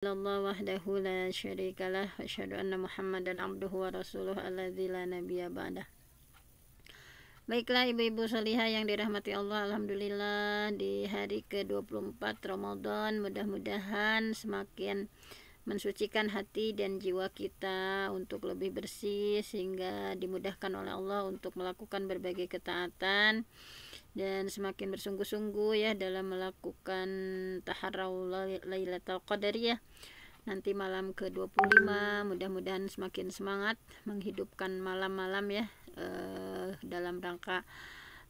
Allah wahdahu la syarikalah wa asyhadu anna Muhammadan abduhu wa rasuluh alladzi la nabiyya ba'dah. Baiklah ibu-ibu salihah yang dirahmati Allah, alhamdulillah di hari ke-24 Ramadan mudah-mudahan semakin mensucikan hati dan jiwa kita untuk lebih bersih sehingga dimudahkan oleh Allah untuk melakukan berbagai ketaatan dan semakin bersungguh-sungguh ya dalam melakukan taharrau Lailatul Qadariyah nanti malam ke-25. Mudah-mudahan semakin semangat menghidupkan malam-malam ya dalam rangka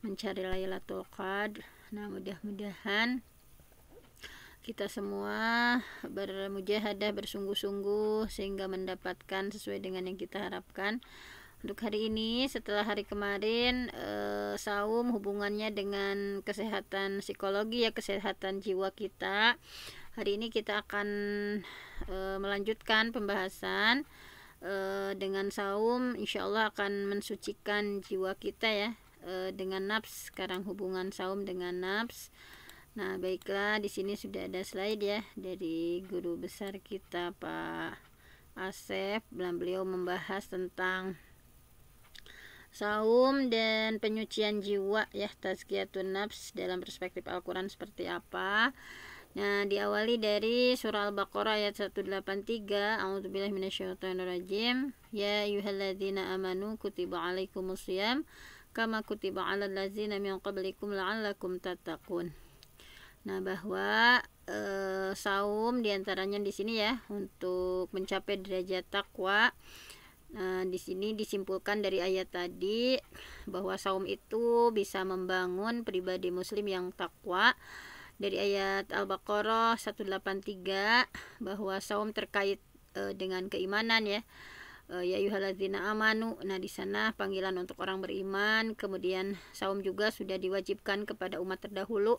mencari Lailatul Qadar. Nah, mudah-mudahan kita semua bermujahadah, bersungguh-sungguh sehingga mendapatkan sesuai dengan yang kita harapkan. Untuk hari ini setelah hari kemarin saum hubungannya dengan kesehatan psikologi ya, kesehatan jiwa kita. Hari ini kita akan melanjutkan pembahasan dengan saum, insya Allah akan mensucikan jiwa kita ya dengan nafs. Sekarang hubungan saum dengan nafs. Nah, baiklah, di sini sudah ada slide ya dari guru besar kita Pak Asep. Beliau membahas tentang saum dan penyucian jiwa ya, tazkiyatun nafs dalam perspektif Al-Quran seperti apa. Nah, diawali dari surah Al-Baqarah ayat 183. A'udzubillahi minasyaitonirrajim. Ya ayyuhalladzina amanu kutiba alaikumusiyam kama kutiba alal ladzina min qablikum la'allakum tattaqun. Nah, bahwa saum diantaranya di sini ya untuk mencapai derajat takwa. Nah, di sini disimpulkan dari ayat tadi bahwa saum itu bisa membangun pribadi muslim yang takwa. Dari ayat Al-Baqarah 183 bahwa saum terkait dengan keimanan ya. Ya ayyuhalladzina amanu. Nah, di sana panggilan untuk orang beriman. Kemudian saum juga sudah diwajibkan kepada umat terdahulu.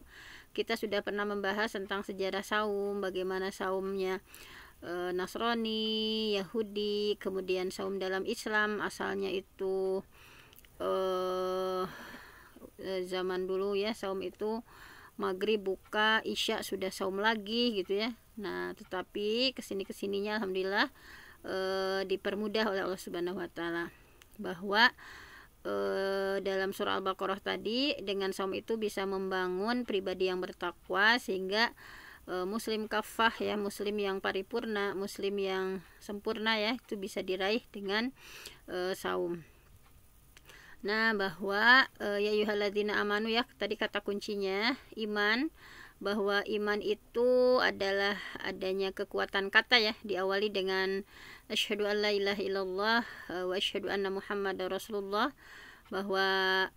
Kita sudah pernah membahas tentang sejarah saum, bagaimana saumnya Nasrani, Yahudi, kemudian saum dalam Islam asalnya itu zaman dulu ya, saum itu maghrib buka, isya sudah saum lagi gitu ya. Nah, tetapi kesininya alhamdulillah dipermudah oleh Allah Subhanahu Wa Taala bahwa dalam surah Al-Baqarah tadi dengan saum itu bisa membangun pribadi yang bertakwa sehingga muslim kafah ya, muslim yang paripurna, muslim yang sempurna ya, itu bisa diraih dengan saum. Nah, bahwa ya ayyuhalladzina amanu ya, tadi kata kuncinya iman, bahwa iman itu adalah adanya kekuatan kata ya, diawali dengan asyhadu an la ilaha illallah wa asyhadu anna muhammadar rasulullah, bahwa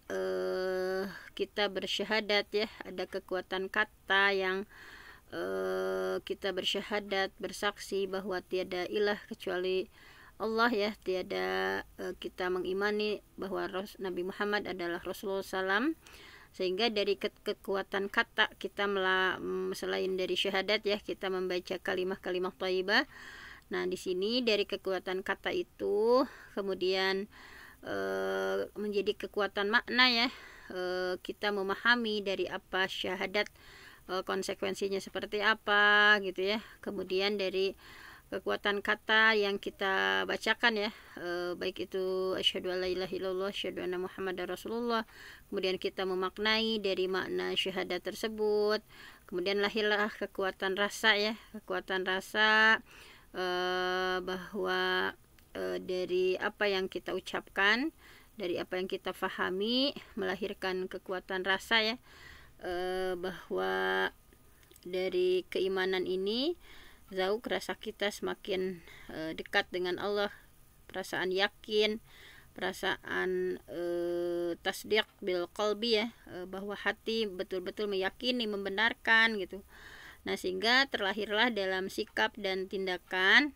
kita bersyahadat ya, ada kekuatan kata yang kita bersyahadat, bersaksi bahwa tiada ilah kecuali Allah ya, tiada kita mengimani bahwa Nabi Muhammad adalah Rasulullah SAW, sehingga dari kekuatan kata kita selain dari syahadat ya, kita membaca kalimah-kalimah thayyibah. Nah, di sini dari kekuatan kata itu kemudian menjadi kekuatan makna ya, kita memahami dari apa syahadat, konsekuensinya seperti apa gitu ya. Kemudian dari kekuatan kata yang kita bacakan ya, baik itu asyhadu alla ilaha illallah, asyhadu anna muhammadar rasulullah, kemudian kita memaknai dari makna syahadat tersebut. Kemudian lahirlah kekuatan rasa ya, kekuatan rasa bahwa dari apa yang kita ucapkan, dari apa yang kita fahami, melahirkan kekuatan rasa ya, bahwa dari keimanan ini zauk, rasa kita semakin dekat dengan Allah, perasaan yakin, perasaan tasdiq bil qalbi ya, bahwa hati betul-betul meyakini, membenarkan gitu. Nah, sehingga terlahirlah dalam sikap dan tindakan.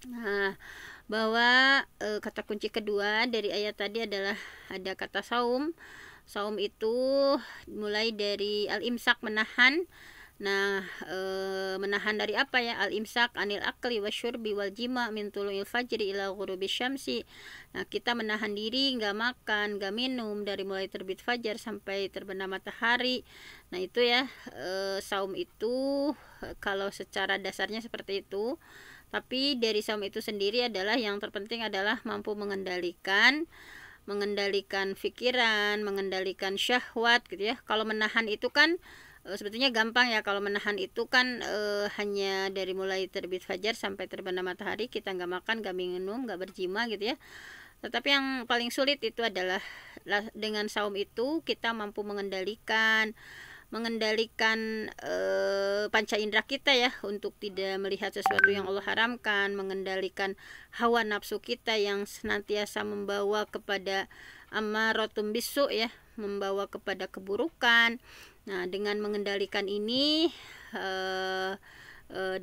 Nah, bahwa kata kunci kedua dari ayat tadi adalah ada kata saum. Saum itu mulai dari al-imsak, menahan, Nah, menahan dari apa ya? Al-imsak anil akli wasyurbi wal jima min tulu'il fajri ila ghurubi syamsi. Nah, kita menahan diri, nggak makan, nggak minum dari mulai terbit fajar sampai terbenam matahari. Nah, itu ya, saum itu kalau secara dasarnya seperti itu. Tapi dari saum itu sendiri adalah yang terpenting adalah mampu mengendalikan pikiran, mengendalikan syahwat gitu ya. Kalau menahan itu kan sebetulnya gampang ya. Kalau menahan itu kan hanya dari mulai terbit fajar sampai terbenam matahari kita nggak makan, nggak minum, nggak berjima gitu ya. Tetapi yang paling sulit itu adalah dengan saum itu kita mampu mengendalikan panca indera kita ya, untuk tidak melihat sesuatu yang Allah haramkan, mengendalikan hawa nafsu kita yang senantiasa membawa kepada ammaratun bisu ya, membawa kepada keburukan. Nah, dengan mengendalikan ini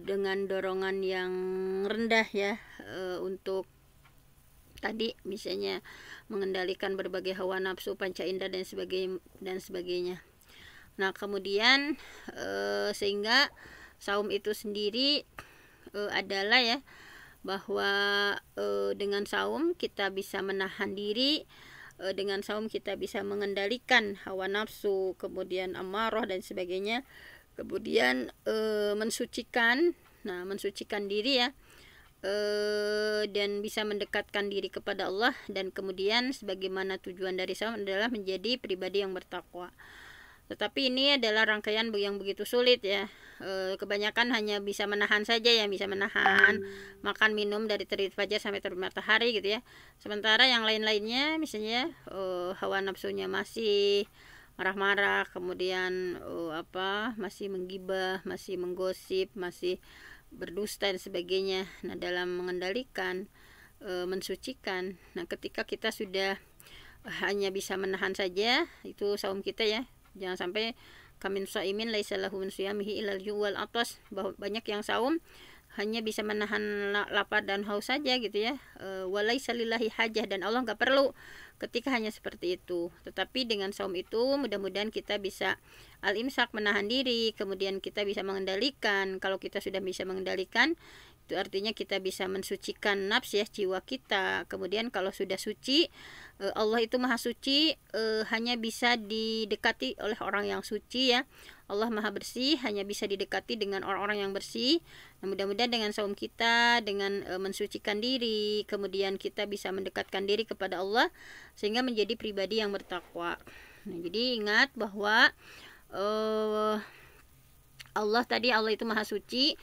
dengan dorongan yang rendah ya, untuk tadi misalnya mengendalikan berbagai hawa nafsu, panca indera dan sebagainya. Nah, kemudian sehingga saum itu sendiri adalah ya, bahwa dengan saum kita bisa menahan diri, dengan saum kita bisa mengendalikan hawa nafsu, kemudian amarah dan sebagainya, kemudian mensucikan diri ya, dan bisa mendekatkan diri kepada Allah, dan kemudian sebagaimana tujuan dari saum adalah menjadi pribadi yang bertakwa. Tetapi ini adalah rangkaian yang begitu sulit ya. Kebanyakan hanya bisa menahan saja ya, bisa menahan makan minum dari terbit fajar sampai terbit matahari gitu ya. Sementara yang lain-lainnya misalnya hawa nafsunya masih marah-marah, kemudian masih menggibah, masih menggosip, masih berdusta dan sebagainya. Nah, dalam mengendalikan, mensucikan. Nah, ketika kita sudah hanya bisa menahan saja, itu saum kita ya. Jangan sampai kamin shaimin laisa lahu min siyamihi ilal ju'wal atas, bahwa banyak yang saum hanya bisa menahan lapar dan haus saja gitu ya. Walaisa lillahi hajah, dan Allah nggak perlu ketika hanya seperti itu. Tetapi dengan saum itu mudah-mudahan kita bisa al-imsak, menahan diri, kemudian kita bisa mengendalikan. Kalau kita sudah bisa mengendalikan, itu artinya kita bisa mensucikan nafs ya, jiwa kita. Kemudian kalau sudah suci, Allah itu maha suci, hanya bisa didekati oleh orang yang suci ya. Allah maha bersih, hanya bisa didekati dengan orang-orang yang bersih. Nah, mudah-mudahan dengan saum kita, dengan mensucikan diri, kemudian kita bisa mendekatkan diri kepada Allah sehingga menjadi pribadi yang bertakwa. Nah, jadi ingat bahwa Allah itu maha suci,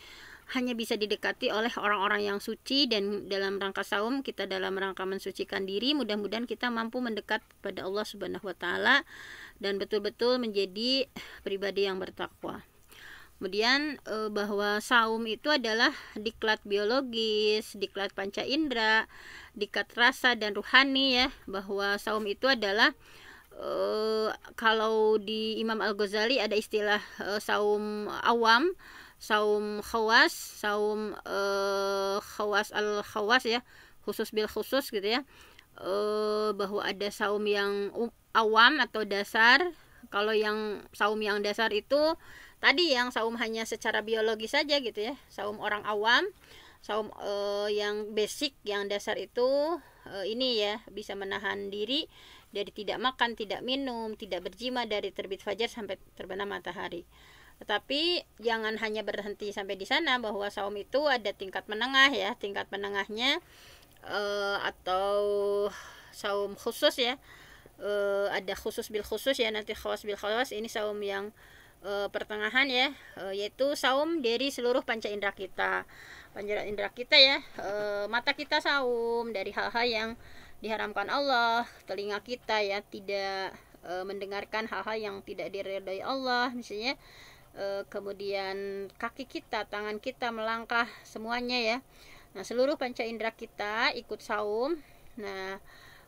hanya bisa didekati oleh orang-orang yang suci, dan dalam rangka saum kita dalam rangka mensucikan diri, mudah-mudahan kita mampu mendekat kepada Allah Subhanahu wa taala dan betul-betul menjadi pribadi yang bertakwa. Kemudian bahwa saum itu adalah diklat biologis, diklat panca indera, diklat rasa dan ruhani ya, bahwa saum itu adalah kalau di Imam Al-Ghazali ada istilah saum awam, saum khawas, saum khawas al-khawas ya, khusus bil khusus gitu ya. Bahwa ada saum yang awam atau dasar. Kalau yang saum yang dasar itu tadi yang saum hanya secara biologis saja gitu ya, saum orang awam. Saum yang basic, yang dasar itu ini ya, bisa menahan diri dari tidak makan, tidak minum, tidak berjima dari terbit fajar sampai terbenam matahari. Tetapi jangan hanya berhenti sampai di sana, bahwa saum itu ada tingkat menengah ya. Tingkat menengahnya atau saum khusus ya, ada khusus bil khusus ya, nanti khawas bil khawas. Ini saum yang pertengahan ya, yaitu saum dari seluruh panca indera kita. Panca indera kita ya, mata kita saum dari hal-hal yang diharamkan Allah, telinga kita ya tidak mendengarkan hal-hal yang tidak diridhai Allah misalnya. Kemudian kaki kita, tangan kita melangkah, semuanya ya. Nah, seluruh panca indera kita ikut saum. Nah,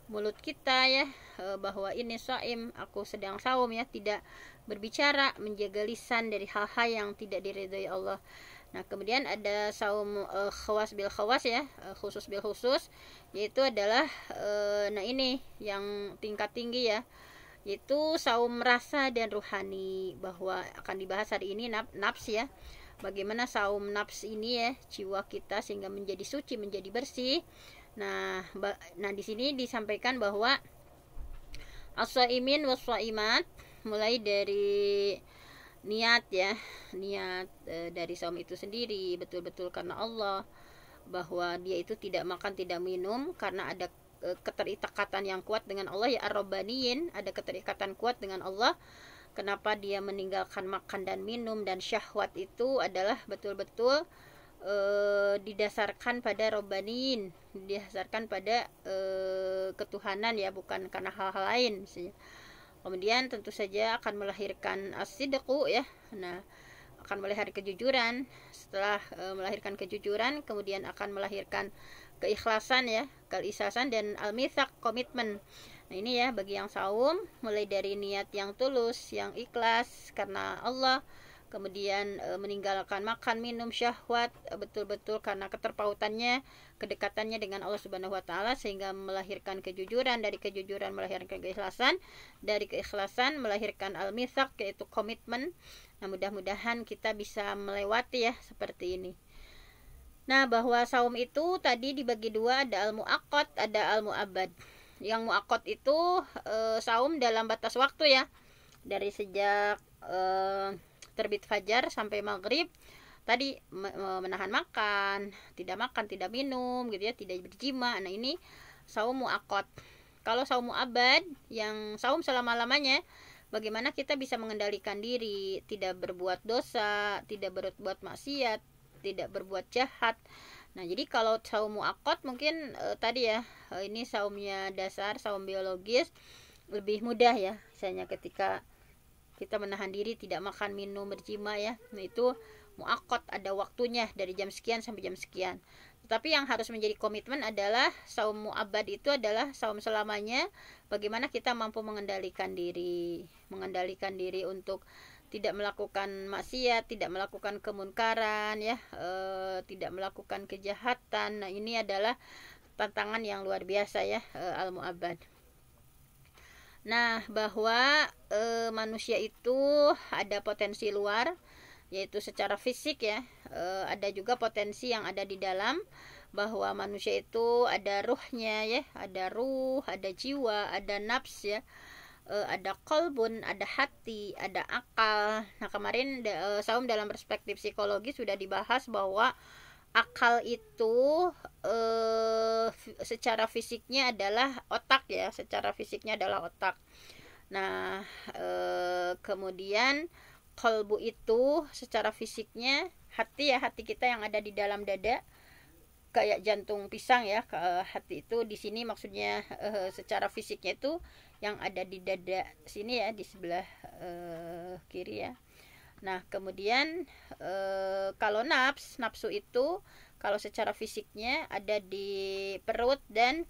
mulut kita ya, bahwa ini shaim, aku sedang saum ya, tidak berbicara, menjaga lisan dari hal-hal yang tidak diridhai Allah. Nah, kemudian ada saum khawas bil khawas ya, khusus bil khusus, yaitu adalah nah ini yang tingkat tinggi ya, Itu saum rasa dan ruhani, bahwa akan dibahas hari ini nafs ya. Bagaimana saum nafs ini ya, jiwa kita sehingga menjadi suci, menjadi bersih. Nah, di sini disampaikan bahwa as-shaimin was-shaimat, mulai dari niat ya, niat dari saum itu sendiri betul-betul karena Allah, bahwa dia itu tidak makan tidak minum karena ada keterikatan yang kuat dengan Allah ya, ar-rabbaniyin, ada keterikatan kuat dengan Allah. Kenapa dia meninggalkan makan dan minum dan syahwat itu adalah betul-betul didasarkan pada robbaniin, didasarkan pada ketuhanan ya, bukan karena hal-hal lain misalnya. Kemudian tentu saja akan melahirkan as-sidqu ya. Nah, akan melahirkan kejujuran. Setelah melahirkan kejujuran, kemudian akan melahirkan keikhlasan ya, keikhlasan dan al-mitsaq, komitmen. Nah, ini ya bagi yang saum, mulai dari niat yang tulus, yang ikhlas karena Allah, kemudian meninggalkan makan minum syahwat betul-betul karena keterpautannya, kedekatannya dengan Allah Subhanahu wa taala, sehingga melahirkan kejujuran, dari kejujuran melahirkan keikhlasan, dari keikhlasan melahirkan al-mitsaq yaitu komitmen. Nah, mudah-mudahan kita bisa melewati ya seperti ini. Nah, bahwa saum itu tadi dibagi dua, ada al-muaqqat, ada al-mu'abbad. Yang muaqqat itu saum dalam batas waktu ya, dari sejak terbit fajar sampai maghrib tadi, menahan makan, tidak minum gitu ya, tidak berjima. Nah, ini saum muaqqat. Kalau saum mu'abbad yang saum selama-lamanya, bagaimana kita bisa mengendalikan diri, tidak berbuat dosa, tidak berbuat maksiat, tidak berbuat jahat. Nah, jadi kalau saum muaqqat mungkin tadi ya, ini saumnya dasar, saum biologis, lebih mudah ya. Misalnya ketika kita menahan diri, tidak makan minum berjima ya, nah itu muaqqat, ada waktunya dari jam sekian sampai jam sekian. Tetapi yang harus menjadi komitmen adalah saum mu'abbad, itu adalah saum selamanya. Bagaimana kita mampu mengendalikan diri untuk tidak melakukan maksiat, tidak melakukan kemunkaran ya, tidak melakukan kejahatan. Nah, ini adalah tantangan yang luar biasa ya, al-mu'abbad. Nah, bahwa manusia itu ada potensi luar, yaitu secara fisik ya, ada juga potensi yang ada di dalam, bahwa manusia itu ada ruhnya ya, ada ruh, ada jiwa, ada nafs ya, ada qalbun, ada hati, ada akal. Nah, kemarin saum dalam perspektif psikologi sudah dibahas bahwa akal itu secara fisiknya adalah otak ya, secara fisiknya adalah otak. Nah, kemudian qalbu itu secara fisiknya hati ya, hati kita yang ada di dalam dada, kayak jantung pisang ya. Hati itu di sini maksudnya secara fisiknya itu yang ada di dada sini ya, di sebelah kiri ya. Nah, kemudian kalau nafsu itu kalau secara fisiknya ada di perut dan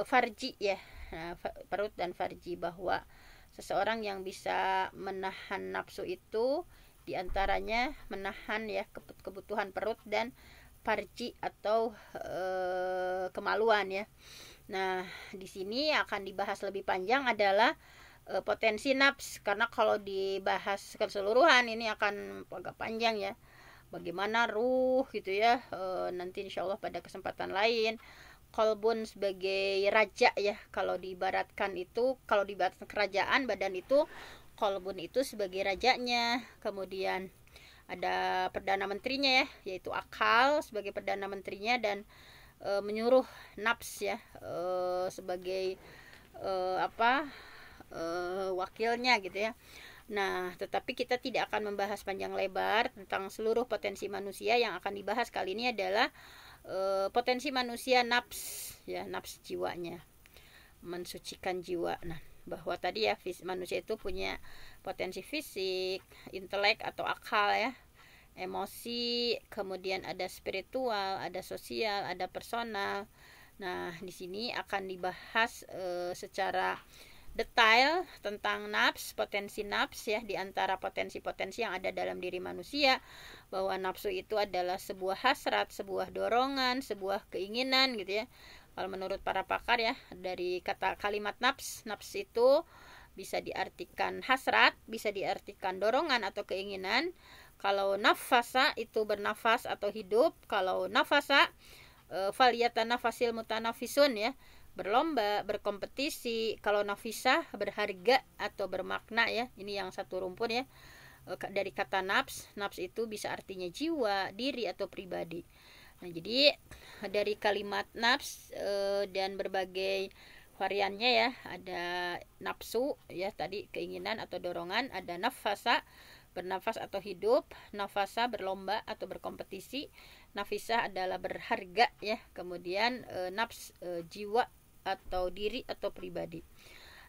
farji ya. Nah, perut dan farji, bahwa seseorang yang bisa menahan nafsu itu diantaranya menahan ya kebutuhan perut dan farji atau kemaluan ya. Nah, di sini akan dibahas lebih panjang adalah potensi nafs, karena kalau dibahas keseluruhan ini akan agak panjang ya, bagaimana ruh gitu ya, nanti insyaallah pada kesempatan lain. Qalbun sebagai raja ya, kalau diibaratkan itu, kalau diibaratkan kerajaan, badan itu qalbun itu sebagai rajanya. Kemudian ada perdana menterinya ya, yaitu akal sebagai perdana menterinya, dan menyuruh nafs ya sebagai wakilnya gitu ya. Nah, tetapi kita tidak akan membahas panjang lebar tentang seluruh potensi manusia. Yang akan dibahas kali ini adalah potensi manusia nafs ya, nafs jiwanya, mensucikan jiwa. Nah, bahwa tadi ya manusia itu punya potensi fisik, intelek atau akal ya, emosi, kemudian ada spiritual, ada sosial, ada personal. Nah, di sini akan dibahas secara detail tentang nafs, potensi nafs ya, di antara potensi-potensi yang ada dalam diri manusia, bahwa nafsu itu adalah sebuah hasrat, sebuah dorongan, sebuah keinginan gitu ya. Kalau menurut para pakar ya, dari kata kalimat nafs itu bisa diartikan hasrat, bisa diartikan dorongan atau keinginan. Kalau nafasa itu bernafas atau hidup. Kalau nafasa falyatanafasil mutanafisun ya, berlomba, berkompetisi. Kalau nafisah berharga atau bermakna ya. Ini yang satu rumpun ya. Dari kata nafs, nafs itu bisa artinya jiwa, diri atau pribadi. Nah, jadi dari kalimat nafs dan berbagai variannya ya, ada nafsu ya tadi keinginan atau dorongan, ada nafasa bernafas atau hidup, nafasa berlomba atau berkompetisi, nafisah adalah berharga ya, kemudian nafs jiwa atau diri atau pribadi.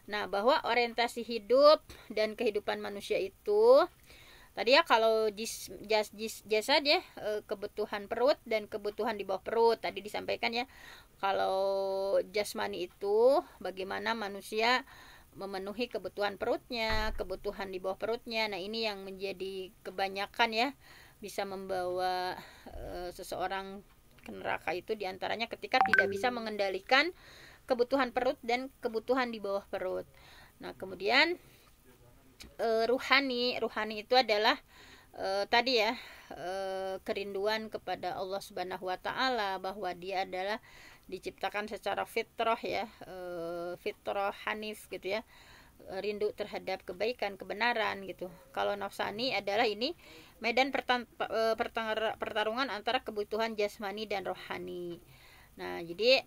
Nah, bahwa orientasi hidup dan kehidupan manusia itu tadi ya, kalau jasad ya, kebutuhan perut dan kebutuhan di bawah perut tadi disampaikan ya. Kalau jasmani itu bagaimana manusia memenuhi kebutuhan perutnya, kebutuhan di bawah perutnya. Nah, ini yang menjadi kebanyakan ya, bisa membawa seseorang ke neraka itu diantaranya ketika tidak bisa mengendalikan kebutuhan perut dan kebutuhan di bawah perut. Nah, kemudian ruhani itu adalah tadi ya, kerinduan kepada Allah Subhanahu wa taala, bahwa dia adalah diciptakan secara fitrah ya, fitrah hanif gitu ya, rindu terhadap kebaikan, kebenaran gitu. Kalau nafsani adalah ini medan pertarungan antara kebutuhan jasmani dan rohani. Nah, jadi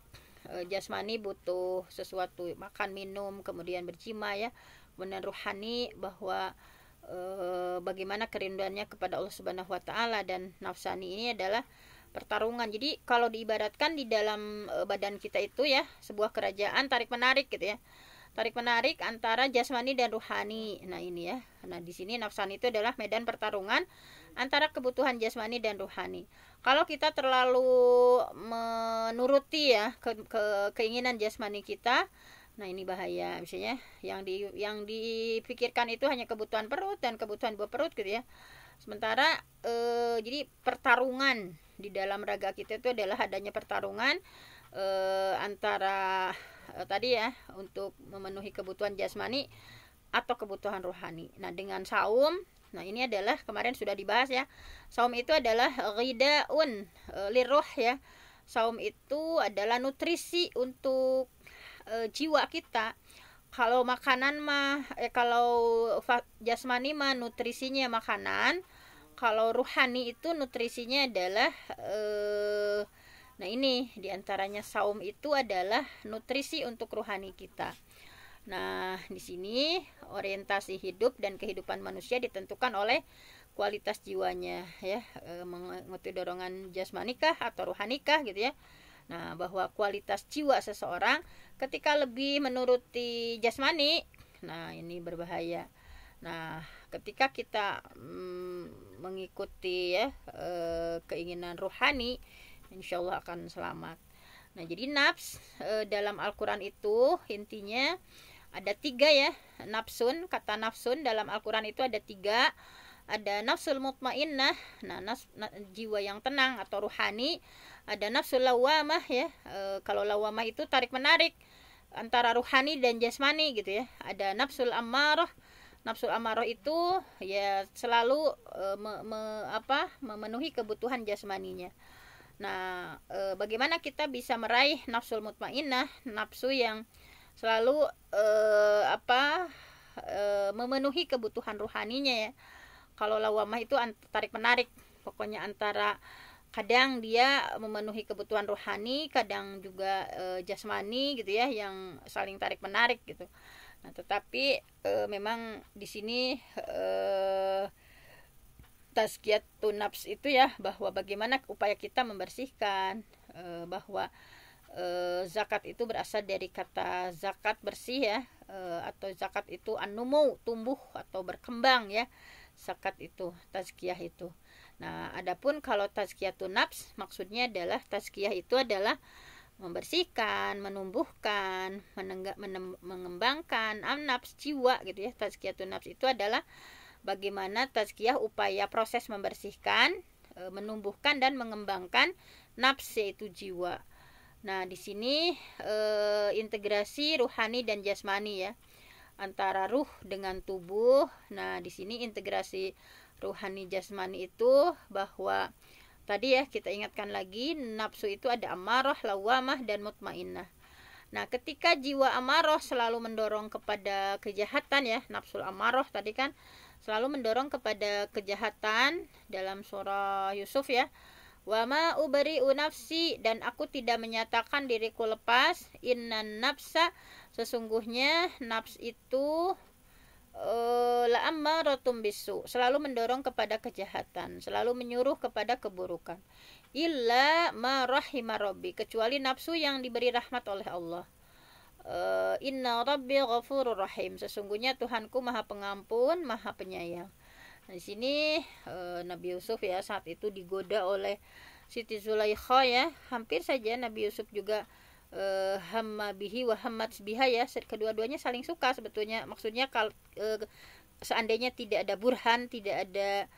jasmani butuh sesuatu, makan, minum, kemudian berjima ya. Kemudian rohani bahwa bagaimana kerinduannya kepada Allah Subhanahu wa taala, dan nafsani ini adalah pertarungan. Jadi kalau diibaratkan di dalam badan kita itu ya, sebuah kerajaan tarik menarik gitu ya. Tarik menarik antara jasmani dan rohani. Nah, ini ya. Nah, di sini nafsani itu adalah medan pertarungan antara kebutuhan jasmani dan rohani. Kalau kita terlalu menuruti ya keinginan jasmani kita, nah ini bahaya. Misalnya yang dipikirkan itu hanya kebutuhan perut dan kebutuhan bawah perut gitu ya. Sementara jadi pertarungan di dalam raga kita itu adalah adanya pertarungan antara tadi ya, untuk memenuhi kebutuhan jasmani atau kebutuhan rohani. Nah, dengan saum, nah ini adalah kemarin sudah dibahas ya. Saum itu adalah ghidaun liruh ya. Saum itu adalah nutrisi untuk jiwa kita. Kalau makanan mah kalau jasmani mah nutrisinya makanan. Kalau ruhani itu nutrisinya adalah nah ini diantaranya saum itu adalah nutrisi untuk ruhani kita. Nah, di sini orientasi hidup dan kehidupan manusia ditentukan oleh kualitas jiwanya ya, mengikuti dorongan jasmanikah atau ruhanikah gitu ya. Nah, bahwa kualitas jiwa seseorang ketika lebih menuruti jasmani, nah ini berbahaya. Nah, ketika kita mengikuti ya keinginan ruhani, insya Allah akan selamat. Nah, jadi nafs dalam Al-Quran itu intinya ada 3 ya. Nafsun, kata nafsun dalam Al-Quran itu ada 3. Ada nafsul mutmainnah, nah jiwa yang tenang atau ruhani. Ada nafsul lawamah ya, kalau lawamah itu tarik menarik antara ruhani dan jasmani gitu ya. Ada nafsul ammarah. Nafsul ammarah itu ya selalu memenuhi kebutuhan jasmaninya. Nah, bagaimana kita bisa meraih nafsul mutmainnah, nafsu yang selalu memenuhi kebutuhan ruhaninya ya. Kalau lawamah itu tarik menarik, pokoknya antara kadang dia memenuhi kebutuhan rohani, kadang juga jasmani gitu ya, yang saling tarik menarik gitu. Nah, tetapi memang di sini tazkiyatun nafs itu ya, bahwa bagaimana upaya kita membersihkan, bahwa zakat itu berasal dari kata zakat bersih ya, atau zakat itu an-numu, tumbuh atau berkembang ya. Zakat itu, tazkiyah itu. Nah, adapun kalau tazkiyatun nafs maksudnya adalah tazkiyah itu adalah membersihkan, menumbuhkan, mengembangkan nafs, jiwa gitu ya. Tazkiyatun nafs itu adalah bagaimana tazkiyah, upaya proses membersihkan, menumbuhkan dan mengembangkan nafs, yaitu jiwa. Nah, di sini integrasi ruhani dan jasmani ya. antara ruh dengan tubuh. Nah, di sini integrasi ruhani jasmani itu bahwa tadi ya kita ingatkan lagi, nafsu itu ada amarah, lawamah, dan mutmainnah. Nah, ketika jiwa amarah selalu mendorong kepada kejahatan ya, nafsul amarah tadi kan selalu mendorong kepada kejahatan dalam surah Yusuf ya. Wa ma ubari'u nafsi, dan aku tidak menyatakan diriku lepas. Innan nafsa, sesungguhnya nafs itu la ammaratum bisu, selalu mendorong kepada kejahatan, selalu menyuruh kepada keburukan. Illa ma rahima rabbi, kecuali nafsu yang diberi rahmat oleh Allah. Inna rabbi ghafurur rahim, sesungguhnya Tuhanku maha pengampun, maha penyayang. Nah, di sini Nabi Yusuf ya saat itu digoda oleh Siti Zulaikha ya. Hampir saja Nabi Yusuf juga hamma bihi wa hammat biha ya. Kedua-duanya saling suka sebetulnya. Maksudnya kalau seandainya tidak ada burhan, tidak ada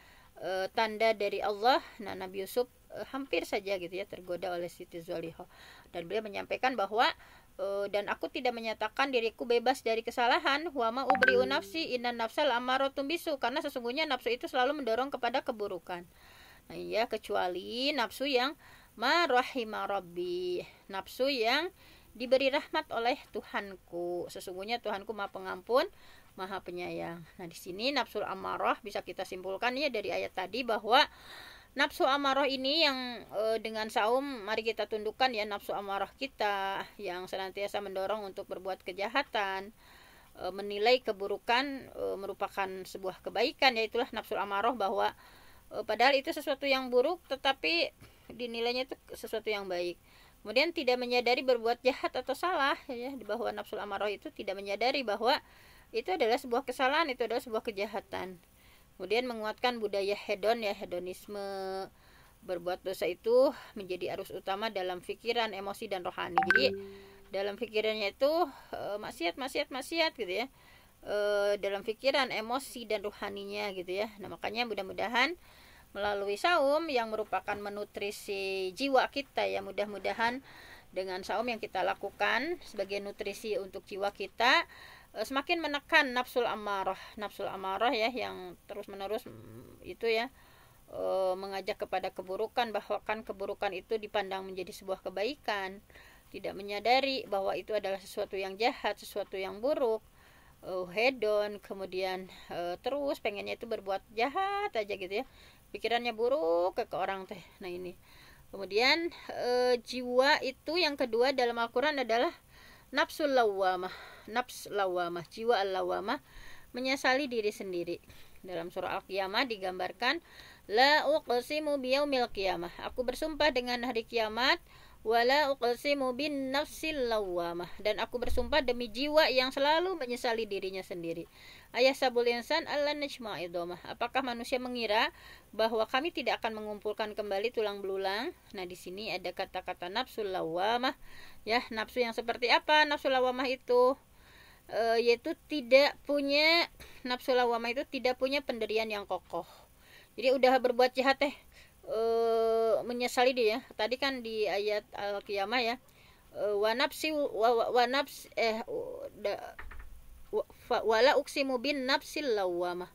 tanda dari Allah, nah Nabi Yusuf hampir saja gitu ya tergoda oleh Siti Zulaikha. Dan beliau menyampaikan bahwa dan aku tidak menyatakan diriku bebas dari kesalahan, wa ma ubri'u nafsi innan nafsal ammaratun bisu, karena sesungguhnya nafsu itu selalu mendorong kepada keburukan. Nah, ya kecuali nafsu yang ma rahima rabbi, nafsu yang diberi rahmat oleh Tuhanku. Sesungguhnya Tuhanku maha pengampun, maha penyayang. Nah, di sini nafsul amarah bisa kita simpulkan ya dari ayat tadi bahwa nafsu amarah ini yang dengan saum mari kita tundukkan ya nafsu amarah kita yang senantiasa mendorong untuk berbuat kejahatan, menilai keburukan merupakan sebuah kebaikan, yaitulah nafsu amarah, bahwa padahal itu sesuatu yang buruk tetapi dinilainya itu sesuatu yang baik. Kemudian tidak menyadari berbuat jahat atau salah ya, bahwa nafsu amarah itu tidak menyadari bahwa itu adalah sebuah kesalahan, itu adalah sebuah kejahatan. Kemudian menguatkan budaya hedon ya, hedonisme, berbuat dosa itu menjadi arus utama dalam pikiran, emosi, dan rohani. Jadi dalam pikirannya itu maksiat gitu ya, dalam pikiran, emosi, dan rohaninya gitu ya. Nah, makanya mudah-mudahan melalui saum yang merupakan menutrisi jiwa kita ya, mudah-mudahan dengan saum yang kita lakukan sebagai nutrisi untuk jiwa kita, semakin menekan nafsul amarah ya, yang terus menerus itu ya mengajak kepada keburukan, bahwa kan keburukan itu dipandang menjadi sebuah kebaikan, tidak menyadari bahwa itu adalah sesuatu yang jahat, sesuatu yang buruk, hedon, kemudian terus pengennya itu berbuat jahat aja gitu ya, pikirannya buruk ke orang teh. Nah, ini kemudian jiwa itu yang kedua dalam Al-Quran adalah nafsul lawamah, nafs lawamah, jiwa al-lawamah, menyesali diri sendiri. Dalam surah Al-Qiyamah digambarkan, la uqsimu biyaumil qiyamah, aku bersumpah dengan hari kiamat, wala uqsimu bin nafsil lawamah, dan aku bersumpah demi jiwa yang selalu menyesali dirinya sendiri. Ayah sabul insan alla najma'i dhamah, apakah manusia mengira bahwa kami tidak akan mengumpulkan kembali tulang belulang? Nah, di sini ada kata-kata nafsul lawamah ya. Nafsu yang seperti apa nafsul lawamah itu? Yaitu tidak punya, nafsul lawamah itu tidak punya pendirian yang kokoh. Jadi udah berbuat jahat menyesali dia. Tadi kan di ayat Al-Qiyamah ya, wa nafsi wa nafs wala uksimu bin nafsil lawamah,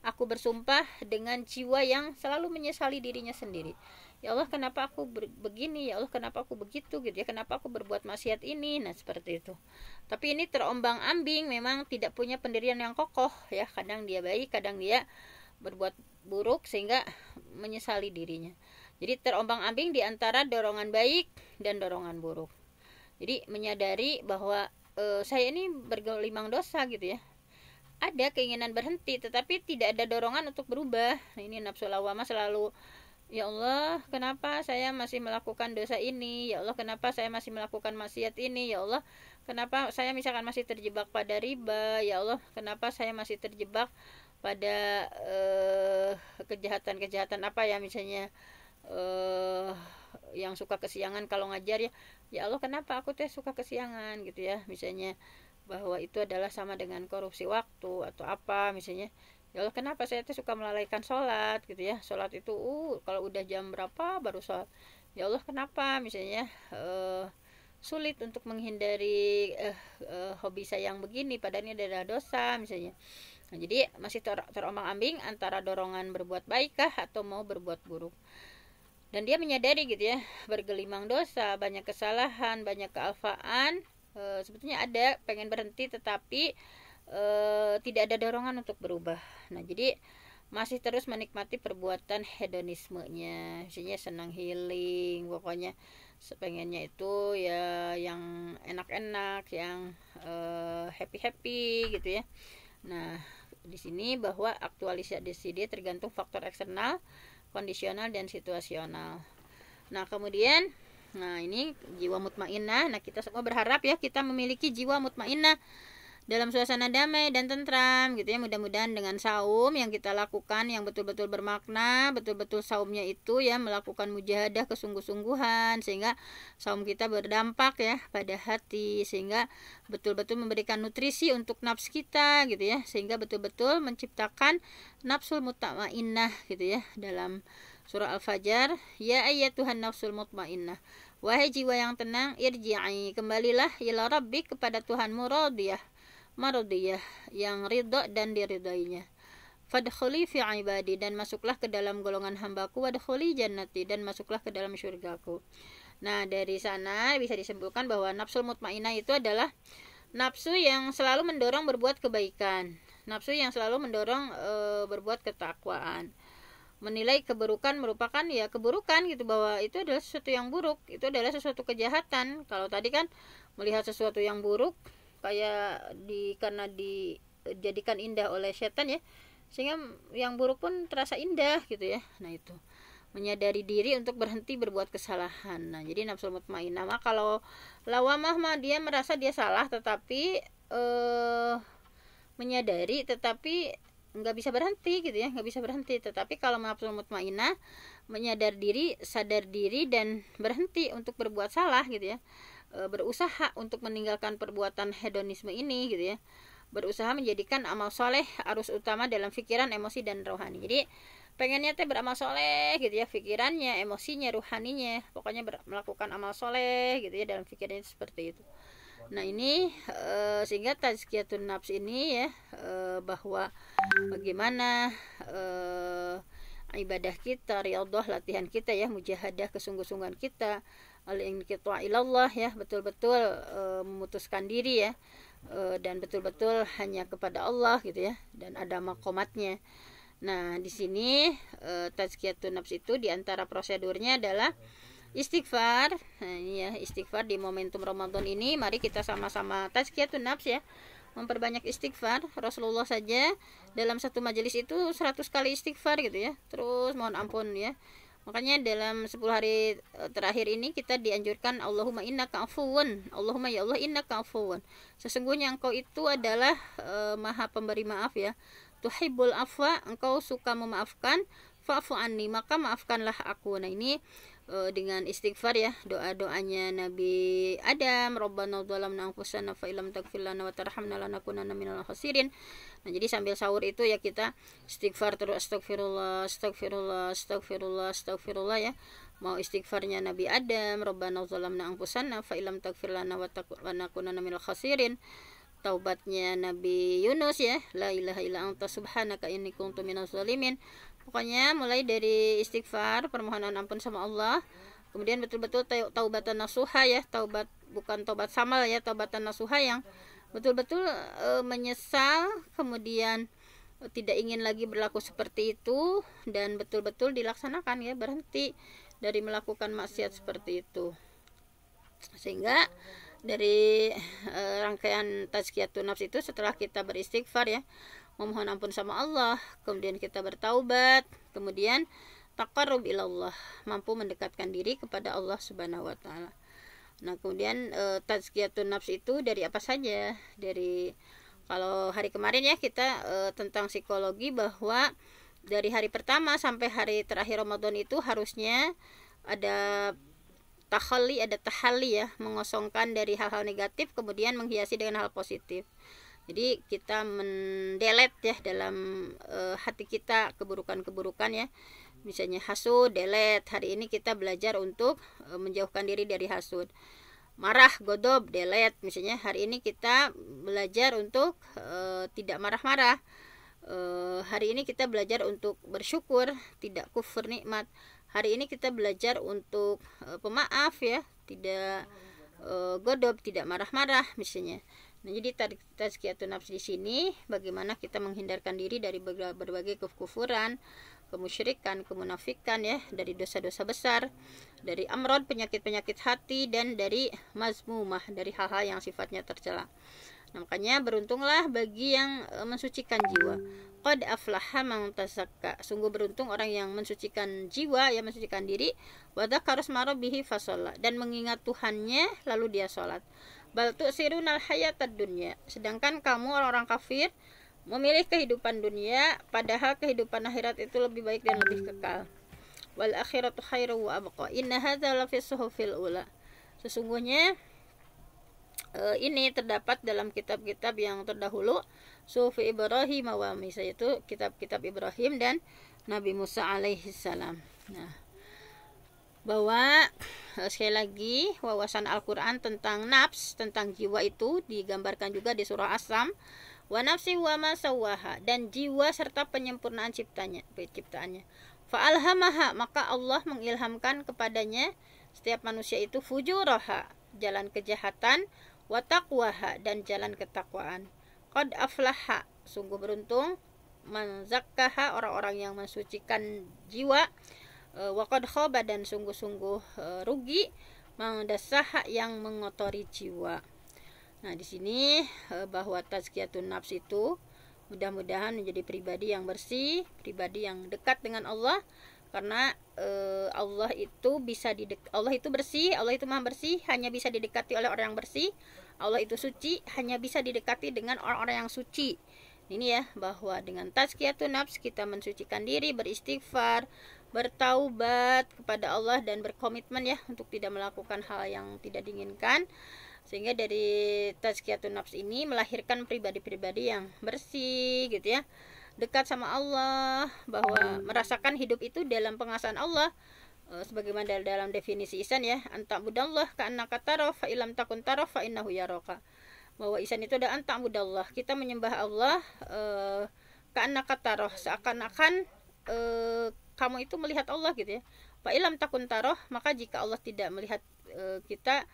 aku bersumpah dengan jiwa yang selalu menyesali dirinya sendiri. Ya Allah, kenapa aku begini? Ya Allah, kenapa aku begitu gitu ya? Kenapa aku berbuat maksiat ini? Nah, seperti itu. Tapi ini terombang-ambing, memang tidak punya pendirian yang kokoh ya. Kadang dia baik, kadang dia berbuat buruk sehingga menyesali dirinya. Jadi terombang-ambing di antara dorongan baik dan dorongan buruk. Jadi menyadari bahwa saya ini bergelimang dosa gitu ya. Ada keinginan berhenti tetapi tidak ada dorongan untuk berubah. Nah, ini nafsu lawamah selalu, ya Allah, kenapa saya masih melakukan dosa ini? Ya Allah, kenapa saya masih melakukan maksiat ini? Ya Allah, kenapa saya misalkan masih terjebak pada riba? Ya Allah, kenapa saya masih terjebak pada kejahatan-kejahatan apa ya, misalnya yang suka kesiangan kalau ngajar ya. Ya Allah, kenapa aku teh suka kesiangan gitu ya, misalnya bahwa itu adalah sama dengan korupsi waktu atau apa misalnya. Ya Allah, kenapa saya tuh suka melalaikan sholat gitu ya, sholat itu kalau udah jam berapa baru sholat. Ya Allah, kenapa misalnya sulit untuk menghindari hobi saya yang begini, padahal ini adalah dosa misalnya. Nah, jadi masih terombang-ambing antara dorongan berbuat baikkah atau mau berbuat buruk. Dan dia menyadari gitu ya, bergelimang dosa, banyak kesalahan, banyak kealfaan, sebetulnya ada pengen berhenti tetapi tidak ada dorongan untuk berubah. Nah, jadi masih terus menikmati perbuatan hedonismenya, misalnya senang healing, pokoknya sepengennya itu ya yang enak-enak, yang happy-happy gitu ya. Nah, di sini bahwa aktualisasi dia tergantung faktor eksternal, kondisional, dan situasional. Nah, kemudian ini jiwa mutmainnah. Nah, kita semua berharap ya kita memiliki jiwa mutmainnah dalam suasana damai dan tentram gitu ya. Mudah-mudahan dengan saum yang kita lakukan yang betul-betul bermakna, betul-betul saumnya itu ya melakukan mujahadah kesungguh-sungguhan, sehingga saum kita berdampak ya pada hati, sehingga betul-betul memberikan nutrisi untuk nafs kita gitu ya, sehingga betul-betul menciptakan nafsul mutmainnah gitu ya. Dalam surah Al-Fajr, ya ayyatuhan nafsul mutmainnah, wahai jiwa yang tenang, irji'i, kembalilah ila rabbik, kepada Tuhanmu, radiyah, maradiyah, yang ridha dan diridainya. Fadkhuli fi ibadi, dan masuklah ke dalam golongan hambaku, wadkhuli jannati, dan masuklah ke dalam syurgaku. Nah, dari sana bisa disimpulkan bahwa nafsul mutmainnah itu adalah nafsu yang selalu mendorong berbuat kebaikan, nafsu yang selalu mendorong berbuat ketakwaan. Menilai keburukan merupakan ya keburukan gitu, bahwa itu adalah sesuatu yang buruk, itu adalah sesuatu kejahatan. Kalau tadi kan melihat sesuatu yang buruk kayak karena dijadikan indah oleh setan ya, sehingga yang buruk pun terasa indah gitu ya. Nah, itu menyadari diri untuk berhenti berbuat kesalahan. Nah, jadi nafsul mutmainnah mah kalau lawamah mah dia merasa dia salah tetapi menyadari tetapi nggak bisa berhenti gitu ya, nggak bisa berhenti. Tetapi kalau nafsul mutmainnah menyadar diri, sadar diri, dan berhenti untuk berbuat salah gitu ya, berusaha untuk meninggalkan perbuatan hedonisme ini gitu ya, berusaha menjadikan amal soleh arus utama dalam pikiran, emosi, dan rohani. Jadi pengennya teh beramal soleh gitu ya, pikirannya, emosinya, rohaninya, pokoknya melakukan amal soleh gitu ya, dalam pikirannya seperti itu. Nah, ini sehingga tazkiyatun nafs ini ya, bahwa bagaimana ibadah kita, riyadhah, latihan kita ya, mujahadah, kesungguh-sungguhan kita, al-inqita' ilallah ya, betul-betul memutuskan diri ya, dan betul-betul hanya kepada Allah gitu ya, dan ada makomatnya. Nah, di sini tazkiyatun nafs itu diantara prosedurnya adalah istighfar. Nah, ini ya, istighfar di momentum Ramadan ini, mari kita sama-sama tazkiyatun nafs ya, memperbanyak istighfar. Rasulullah saja dalam satu majelis itu 100 kali istighfar gitu ya, terus mohon ampun ya. Makanya dalam 10 hari terakhir ini kita dianjurkan Allahumma innaka afuwun, Allahumma ya Allah innaka afuwun, sesungguhnya engkau itu adalah maha pemberi maaf ya, tuhibbul afwa, engkau suka memaafkan, fa'fu anni, maka maafkanlah aku. Nah, ini dengan istighfar ya, doa-doanya Nabi Adam, Rabbana dzalamna anfusana fa illam taghfir lana wa tarhamna lanakunanna minal khasirin. Nah, jadi sambil sahur itu ya kita istighfar terus, astagfirullah, astagfirullah, astagfirullah, astagfirullah ya. Mau istighfarnya Nabi Adam, Rabbana dzalamna anfusana fa illam taghfir lana wa lanakunanna minal khasirin. Taubatnya Nabi Yunus ya, la ilaha illa anta subhanaka inni kuntu minaz zalimin. Pokoknya mulai dari istighfar, permohonan ampun sama Allah, kemudian betul-betul taubatan nasuha ya, taubat bukan taubat samal ya, taubatan nasuha yang betul-betul menyesal, kemudian tidak ingin lagi berlaku seperti itu, dan betul-betul dilaksanakan ya, berhenti dari melakukan maksiat seperti itu. Sehingga dari rangkaian tazkiyatun nafs itu, setelah kita beristighfar ya, memohon ampun sama Allah, kemudian kita bertaubat, kemudian taqarrub ilallah, mampu mendekatkan diri kepada Allah Subhanahu wa taala. Nah, kemudian tazkiyatun nafs itu dari apa saja? Dari kalau hari kemarin ya kita tentang psikologi, bahwa dari hari pertama sampai hari terakhir Ramadan itu harusnya ada tahalli, ada tahalli ya, mengosongkan dari hal-hal negatif kemudian menghiasi dengan hal positif. Jadi kita mendelet ya dalam hati kita keburukan-keburukan ya. Misalnya hasud, delete. Hari ini kita belajar untuk menjauhkan diri dari hasud. marah, godob, delete. Misalnya hari ini kita belajar untuk tidak marah-marah. Hari ini kita belajar untuk bersyukur, tidak kufur nikmat. Hari ini kita belajar untuk pemaaf ya, tidak godob, tidak marah-marah misalnya. Nah, jadi tazkiyatun nafs di sini bagaimana kita menghindarkan diri dari berbagai kekufuran, kemusyrikan, kemunafikan ya, dari dosa-dosa besar, dari amrod, penyakit-penyakit hati, dan dari mazmumah, dari hal-hal yang sifatnya tercela. Nah, makanya beruntunglah bagi yang mensucikan jiwa. Qad aflaha man tazakka. Sungguh beruntung orang yang mensucikan jiwa, yang mensucikan diri, wa dzakara isma rabbih fasalla, dan mengingat Tuhannya lalu dia salat. Bal tu'sirunal hayatad dunya. Sedangkan kamu orang-orang kafir memilih kehidupan dunia, padahal kehidupan akhirat itu lebih baik dan lebih kekal. Wal akhiratu khairu wa abqa. Inna hadza la fi suhufil ula. Sesungguhnya ini terdapat dalam kitab-kitab yang terdahulu, Sufi Ibrahim wa Musa, yaitu kitab-kitab Ibrahim dan Nabi Musa alaihi salam. Nah, bahwa sekali lagi wawasan Al-Quran tentang nafs, tentang jiwa itu digambarkan juga di surah As-Sam. Wa nafsi wa ma sawaha, dan jiwa serta penyempurnaan ciptaannya. Fa'alhamaha, maka Allah mengilhamkan kepadanya, setiap manusia itu, fujuraha, jalan kejahatan, wa taqwaha, dan jalan ketakwaan. Qad aflaha, sungguh beruntung, man zakkaha, orang-orang yang mensucikan jiwa, wa qad khaba, dan sungguh-sungguh rugi, man dassaha, yang mengotori jiwa. Nah, di sini bahwa tazkiyatun nafs itu mudah-mudahan menjadi pribadi yang bersih, pribadi yang dekat dengan Allah, karena Allah itu Allah itu bersih, Allah itu maha bersih, hanya bisa didekati oleh orang yang bersih. Allah itu suci, hanya bisa didekati dengan orang-orang yang suci. Ini ya, bahwa dengan tazkiyatun nafs kita mensucikan diri, beristighfar, bertaubat kepada Allah, dan berkomitmen ya untuk tidak melakukan hal yang tidak diinginkan. Sehingga dari tazkiyatun nafs ini melahirkan pribadi-pribadi yang bersih gitu ya, dekat sama Allah, bahwa merasakan hidup itu dalam pengasahan Allah, sebagaimana dalam definisi ihsan ya, anta'budallah ka'annaka tarahu fa illam takun tarahu fa innahu yaraka. Bahwa ihsan itu adalah anta'budallah, kita menyembah Allah ka'annaka tarahu, seakan-akan kamu itu melihat Allah gitu ya. Fa illam takun tarahu, maka jika Allah tidak melihat kita,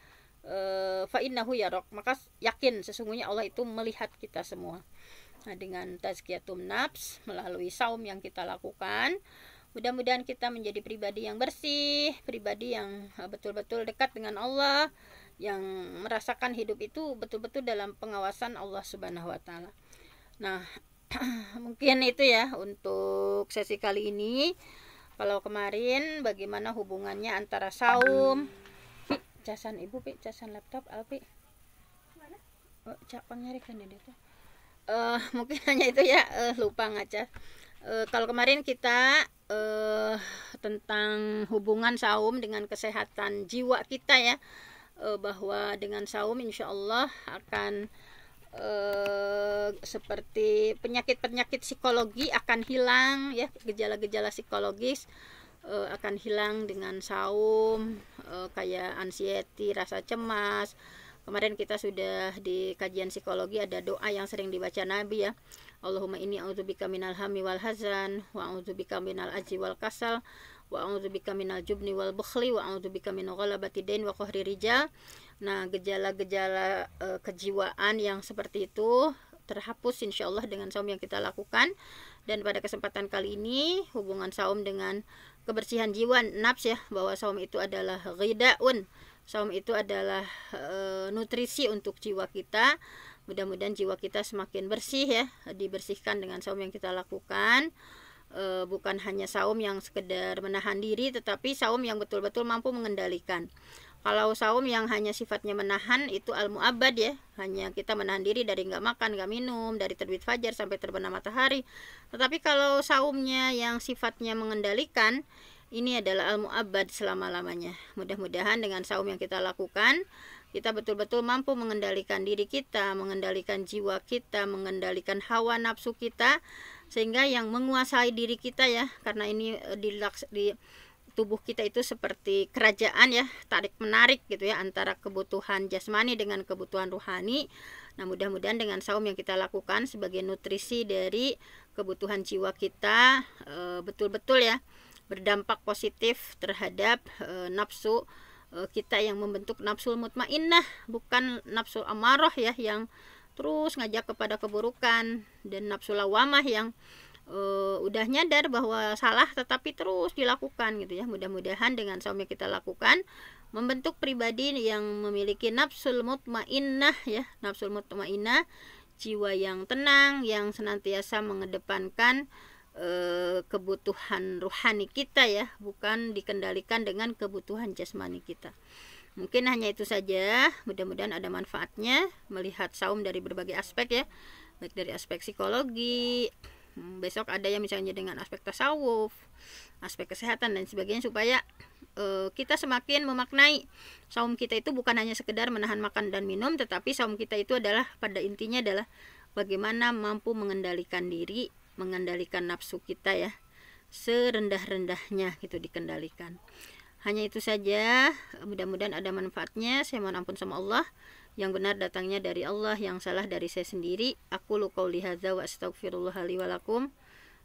fa innahu yarak, maka yakin sesungguhnya Allah itu melihat kita semua. Nah, dengan tazkiyatun nafs melalui saum yang kita lakukan, mudah-mudahan kita menjadi pribadi yang bersih, pribadi yang betul-betul dekat dengan Allah, yang merasakan hidup itu betul-betul dalam pengawasan Allah Subhanahu wa taala. Nah, mungkin itu ya untuk sesi kali ini. Kalau kemarin bagaimana hubungannya antara saum, casan ibu, casan laptop, Alpi. Oh, cak panyarikan ini tuh. Mungkin hanya itu ya, lupa ngaca. Kalau kemarin kita tentang hubungan saum dengan kesehatan jiwa kita ya, bahwa dengan saum insya Allah akan seperti penyakit-penyakit psikologi akan hilang ya, gejala-gejala psikologis akan hilang dengan saum, kayak anxiety, rasa cemas. Kemarin kita sudah di kajian psikologi ada doa yang sering dibaca Nabi ya. Allahumma inni a'udzubika minal hammi wal hazan, wa a'udzubika minal ajzi wal kasal, wa a'udzubika minal jubni wal bukhli, wa a'udzubika min ghalabati dain wa qahri rijal. Nah, gejala-gejala kejiwaan yang seperti itu terhapus insya Allah dengan saum yang kita lakukan. Dan pada kesempatan kali ini hubungan saum dengan kebersihan jiwa nafs ya, bahwa saum itu adalah ghidaun, saum itu adalah nutrisi untuk jiwa kita. Mudah-mudahan jiwa kita semakin bersih ya, dibersihkan dengan saum yang kita lakukan. Bukan hanya saum yang sekedar menahan diri, tetapi saum yang betul-betul mampu mengendalikan. Kalau saum yang hanya sifatnya menahan itu al-mu'abbad ya, hanya kita menahan diri dari nggak makan, nggak minum, dari terbit fajar sampai terbenam matahari. Tetapi kalau saumnya yang sifatnya mengendalikan, ini adalah al-mu'abbad selama-lamanya. Mudah-mudahan dengan saum yang kita lakukan, kita betul-betul mampu mengendalikan diri kita, mengendalikan jiwa kita, mengendalikan hawa nafsu kita, sehingga yang menguasai diri kita ya, karena ini tubuh kita itu seperti kerajaan ya, tarik menarik gitu ya, antara kebutuhan jasmani dengan kebutuhan rohani. Nah, mudah-mudahan dengan saum yang kita lakukan sebagai nutrisi dari kebutuhan jiwa kita betul-betul ya berdampak positif terhadap nafsu kita, yang membentuk nafsul mutmainnah, bukan nafsul amarah ya yang terus ngajak kepada keburukan, dan nafsu lawamah yang udah nyadar bahwa salah tetapi terus dilakukan gitu ya. Mudah-mudahan dengan saum yang kita lakukan membentuk pribadi yang memiliki nafsul mutmainnah ya, nafsul mutmainnah, jiwa yang tenang, yang senantiasa mengedepankan kebutuhan rohani kita ya, bukan dikendalikan dengan kebutuhan jasmani kita. Mungkin hanya itu saja, mudah-mudahan ada manfaatnya melihat saum dari berbagai aspek ya, baik dari aspek psikologi, besok ada yang misalnya dengan aspek tasawuf, aspek kesehatan dan sebagainya, supaya kita semakin memaknai saum kita itu bukan hanya sekedar menahan makan dan minum, tetapi saum kita itu adalah pada intinya adalah bagaimana mampu mengendalikan diri, mengendalikan nafsu kita ya, serendah-rendahnya gitu dikendalikan. Hanya itu saja, mudah-mudahan ada manfaatnya. Saya mohon ampun sama Allah, yang benar datangnya dari Allah, yang salah dari saya sendiri. Aku qouli hadza wa astaghfirullah li wa lakum.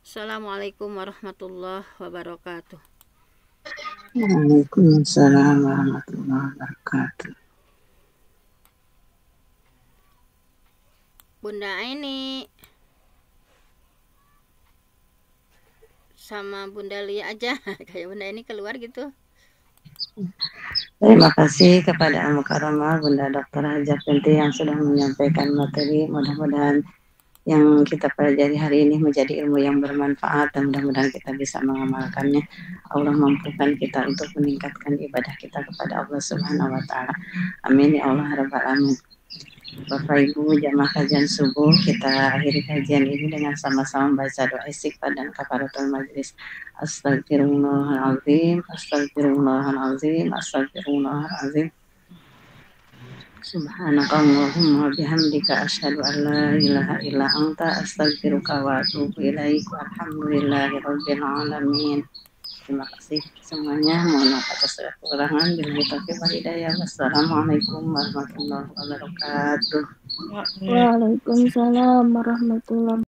Assalamualaikum warahmatullahi wabarakatuh. Waalaikumsalam warahmatullahi wabarakatuh. Bunda Aini sama Bunda Lia aja kayak Bunda ini keluar gitu. Terima kasih kepada Al-Mukarramah Bunda Dr. Hajah Binti yang sudah menyampaikan materi. Mudah-mudahan yang kita pelajari hari ini menjadi ilmu yang bermanfaat, dan mudah-mudahan kita bisa mengamalkannya. Allah mampukan kita untuk meningkatkan ibadah kita kepada Allah Subhanahu wa Ta'ala. Amin ya Allah rabbal alamin. Bapak Ibu jamaah kajian subuh, kita akhiri kajian ini dengan sama-sama baca doa istighfar dan kafaratul majlis. Astagfirullahaladzim, astagfirullahaladzim, astagfirullahaladzim. Subhanakallahumma bihamdika asyhadu an la ilaha illa anta astaghfiruka wa atubu ilaik. Walhamdulillahirabbil alamin. Terima kasih semuanya. Mohon maaf atas kekurangan. Billahi taufiq wal hidayah. Wassalamualaikum warahmatullahi wabarakatuh. Waalaikumsalam warahmatullahi wabarakatuh.